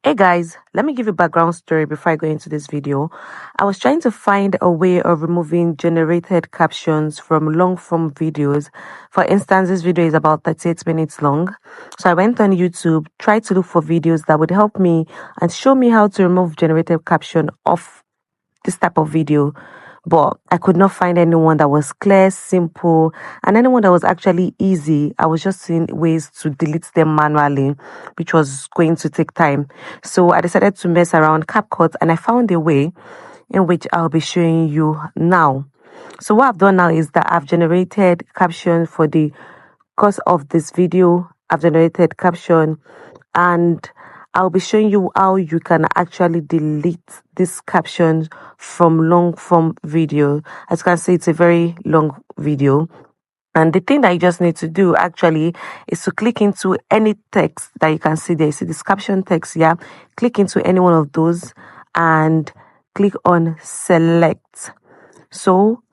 Hey guys, let me give you a background story before I go into this video. I was trying to find a way of removing generated captions from long form videos. For instance, this video is about 38 minutes long. So I went on YouTube, tried to look for videos that would help me and show me how to remove generated caption off this type of video, but I could not find anyone that was clear, simple, and anyone that was actually easy. I was just seeing ways to delete them manually, which was going to take time. So I decided to mess around CapCut, and I found a way in which I'll be showing you now. So what I've done now is that I've generated caption for the course of this video. I've generated caption, and I'll be showing you how you can actually delete this caption from long form video. As you can see, it's a very long video. And the thing that you just need to do actually is to click into any text that you can see there. You see this caption text here. Click into any one of those and click on select. So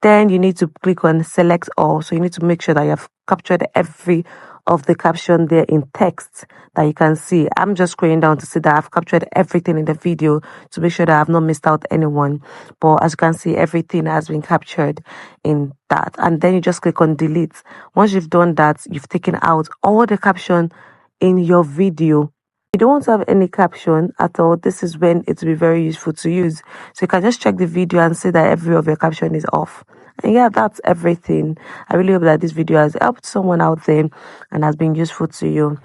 then you need to click on select all. So you need to make sure that you have captured every of the caption there in text that you can see. I'm just scrolling down to see that I've captured everything in the video to make sure that I've not missed out anyone. But as you can see, everything has been captured in that. And then you just click on delete. Once you've done that, you've taken out all the caption in your video. If you don't want to have any caption at all, this is when it will be very useful to use. So you can just check the video and see that every of your caption is off. And yeah, that's everything. I really hope that this video has helped someone out there and has been useful to you.